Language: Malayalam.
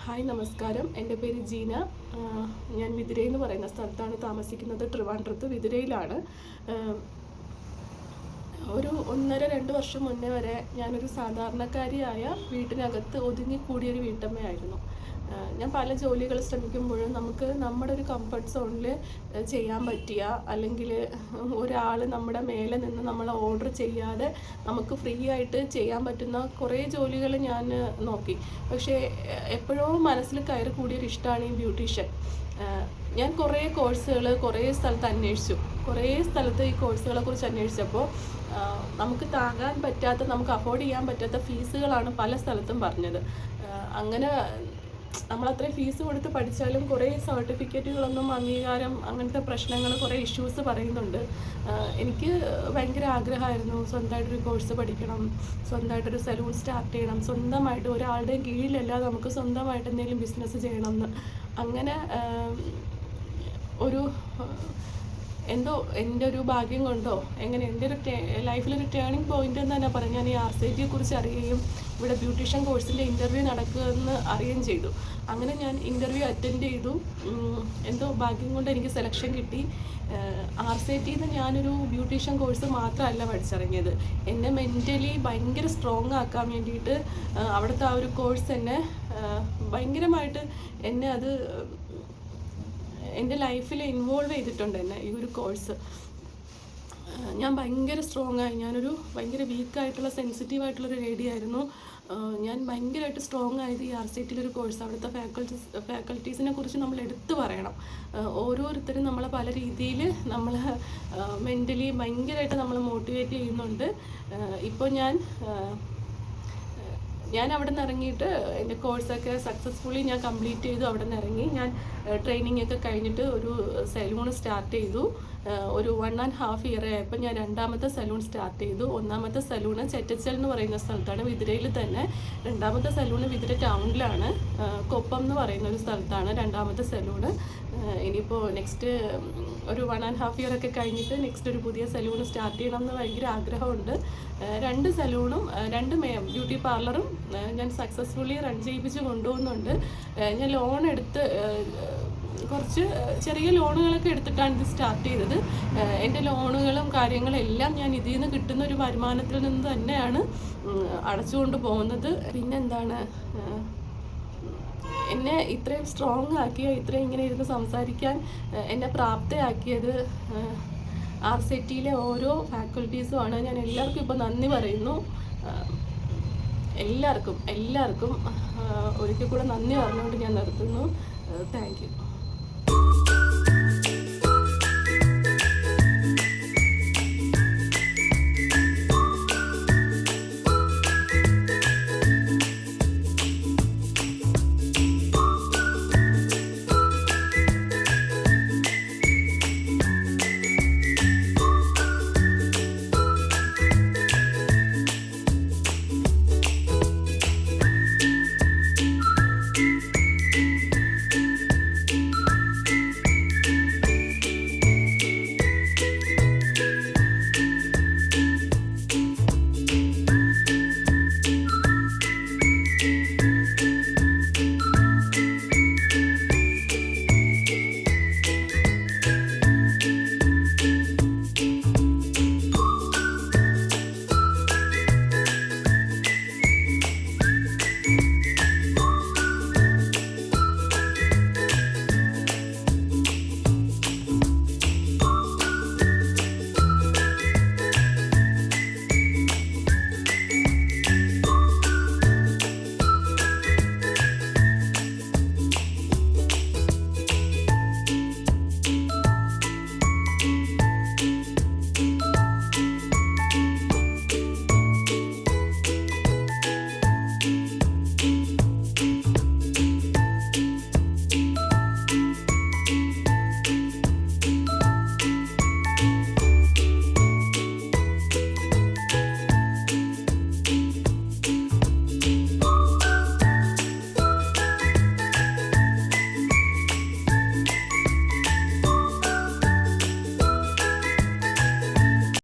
ഹായ് നമസ്കാരം. എൻ്റെ പേര് ജീന. ഞാൻ വിതുരയിൽ എന്ന് പറയുന്ന സ്ഥലത്താണ് താമസിക്കുന്നത്. ട്രിവാൻഡ്രത്ത് വിതുരയിലാണ്. ഒരു 1.5-2 വർഷം മുന്നേ വരെ ഞാനൊരു സാധാരണക്കാരിയായ വീട്ടിനകത്ത് ഒതുങ്ങിക്കൂടിയൊരു വീട്ടമ്മയായിരുന്നു. ഞാൻ പല ജോലികൾ ശ്രമിക്കുമ്പോഴും നമുക്ക് നമ്മുടെ ഒരു കംഫർട്ട് സോണിൽ ചെയ്യാൻ പറ്റിയ, അല്ലെങ്കിൽ ഒരാൾ നമ്മുടെ മേലെ നിന്ന് നമ്മൾ ഓർഡർ ചെയ്യാതെ നമുക്ക് ഫ്രീ ആയിട്ട് ചെയ്യാൻ പറ്റുന്ന കുറേ ജോലികൾ ഞാൻ നോക്കി. പക്ഷേ എപ്പോഴോ മനസ്സിൽ കയറി കൂടിയൊരു ഇഷ്ടമാണ് ഈ ബ്യൂട്ടീഷ്യൻ. ഞാൻ കുറേ കോഴ്സുകൾ കുറേ സ്ഥലത്ത് അന്വേഷിച്ചു. കുറേ സ്ഥലത്ത് ഈ കോഴ്സുകളെ കുറിച്ച് അന്വേഷിച്ചപ്പോൾ നമുക്ക് താങ്ങാൻ പറ്റാത്ത, നമുക്ക് അഫോർഡ് ചെയ്യാൻ പറ്റാത്ത ഫീസുകളാണ് പല സ്ഥലത്തും പറഞ്ഞത്. അങ്ങനെ നമ്മളത്രയും ഫീസ് കൊടുത്ത് പഠിച്ചാലും കുറേ സർട്ടിഫിക്കറ്റുകളൊന്നും അംഗീകാരം, അങ്ങനത്തെ പ്രശ്നങ്ങൾ, കുറേ ഇഷ്യൂസ് പറയുന്നുണ്ട്. എനിക്ക് ഭയങ്കര ആഗ്രഹമായിരുന്നു സ്വന്തമായിട്ടൊരു കോഴ്സ് പഠിക്കണം, സ്വന്തമായിട്ടൊരു സലൂൺ സ്റ്റാർട്ട് ചെയ്യണം, സ്വന്തമായിട്ട് ഒരാളുടെയും കീഴിലല്ലാതെ നമുക്ക് സ്വന്തമായിട്ട് എന്തെങ്കിലും ബിസിനസ് ചെയ്യണമെന്ന്. അങ്ങനെ എന്തോ എൻ്റെ ഒരു ഭാഗ്യം കൊണ്ടോ എങ്ങനെ എൻ്റെ ഒരു ലൈഫിലൊരു ടേണിംഗ് പോയിൻ്റ് എന്ന് തന്നെ പറയാം. ഞാൻ ഈ RCET കുറിച്ച് അറിയുകയും ഇവിടെ ബ്യൂട്ടീഷ്യൻ കോഴ്സിൻ്റെ ഇൻ്റർവ്യൂ നടക്കുമെന്ന് അറിയുകയും ചെയ്തു. അങ്ങനെ ഞാൻ ഇൻ്റർവ്യൂ അറ്റൻഡ് ചെയ്തു. എന്തോ ഭാഗ്യം കൊണ്ട് എനിക്ക് സെലക്ഷൻ കിട്ടി. RCETന്ന് ഞാനൊരു ബ്യൂട്ടീഷ്യൻ കോഴ്സ് മാത്രമല്ല പഠിച്ചിറങ്ങിയത്. എന്നെ മെൻ്റലി ഭയങ്കര സ്ട്രോങ് ആക്കാൻ വേണ്ടിയിട്ട് അവിടുത്തെ ആ ഒരു കോഴ്സ് എന്നെ ഭയങ്കരമായിട്ട് അത് എൻ്റെ ലൈഫിൽ ഇൻവോൾവ് ചെയ്തിട്ടുണ്ട്. എന്നെ ഈ ഒരു കോഴ്സ് ഞാൻ ഭയങ്കര സ്ട്രോങ് ആയി. ഞാനൊരു ഭയങ്കര വീക്കായിട്ടുള്ള, സെൻസിറ്റീവായിട്ടുള്ളൊരു ലേഡിയായിരുന്നു. ഞാൻ ഭയങ്കരമായിട്ട് സ്ട്രോങ് ആയത് ഈ RCETലൊരു കോഴ്സ്. അവിടുത്തെ ഫാക്കൽറ്റീസിനെ കുറിച്ച് നമ്മൾ എടുത്തു പറയണം. ഓരോരുത്തരും നമ്മളെ പല രീതിയിൽ മെൻ്റലി ഭയങ്കരമായിട്ട് നമ്മൾ മോട്ടിവേറ്റ് ചെയ്യുന്നുണ്ട്. ഇപ്പോൾ ഞാൻ അവിടെ നിന്ന് ഇറങ്ങിയിട്ട് എൻ്റെ കോഴ്സൊക്കെ സക്സസ്ഫുള്ളി ഞാൻ കംപ്ലീറ്റ് ചെയ്തു. അവിടെ നിന്ന് ഇറങ്ങി ഞാൻ ട്രെയിനിങ് ഒക്കെ കഴിഞ്ഞിട്ട് ഒരു സലൂൺ സ്റ്റാർട്ട് ചെയ്തു. ഒരു 1.5 ഇയർ ആയപ്പോൾ ഞാൻ രണ്ടാമത്തെ സലൂൺ സ്റ്റാർട്ട് ചെയ്തു. ഒന്നാമത്തെ സലൂണ് ചെറ്റച്ചൽ എന്ന് പറയുന്ന സ്ഥലത്താണ്, വിതുരയിൽ തന്നെ. രണ്ടാമത്തെ സലൂണ് വിതുര ടൗണിലാണ്, കൊപ്പം എന്ന് പറയുന്ന ഒരു സ്ഥലത്താണ് രണ്ടാമത്തെ സലൂണ്. ഇനിയിപ്പോൾ നെക്സ്റ്റ് ഒരു 1.5 ഇയർ ഒക്കെ കഴിഞ്ഞിട്ട് നെക്സ്റ്റ് ഒരു പുതിയ സലൂണ് സ്റ്റാർട്ട് ചെയ്യണം എന്ന് ഭയങ്കര ആഗ്രഹമുണ്ട്. 2 സലൂണും 2 ബ്യൂട്ടി പാർലറും ഞാൻ സക്സസ്ഫുള്ളി റൺ ചെയ്യിപ്പിച്ച് കൊണ്ടുപോകുന്നുണ്ട്. ഞാൻ ലോൺ എടുത്ത് കുറച്ച് ചെറിയ ലോണുകളൊക്കെ എടുത്തിട്ടാണ് ഇത് സ്റ്റാർട്ട് ചെയ്തത്. എൻ്റെ ലോണുകളും കാര്യങ്ങളും എല്ലാം ഞാൻ ഇതിൽ നിന്ന് കിട്ടുന്ന ഒരു വരുമാനത്തിൽ നിന്ന് തന്നെയാണ് അടച്ചുകൊണ്ട് പോകുന്നത്. പിന്നെന്താണ്, എന്നെ ഇത്രയും സ്ട്രോങ് ആക്കിയ, ഇത്രയും ഇങ്ങനെ ഇരുന്ന് സംസാരിക്കാൻ എന്നെ പ്രാപ്തയാക്കിയത് RCETലെ ഓരോ ഫാക്കൽറ്റീസുമാണ്. ഞാൻ എല്ലാവർക്കും ഇപ്പോൾ നന്ദി പറയുന്നു. എല്ലാവർക്കും ഒരിക്കൽ കൂടെ നന്ദി പറഞ്ഞുകൊണ്ട് ഞാൻ നിർത്തുന്നു. Thank you.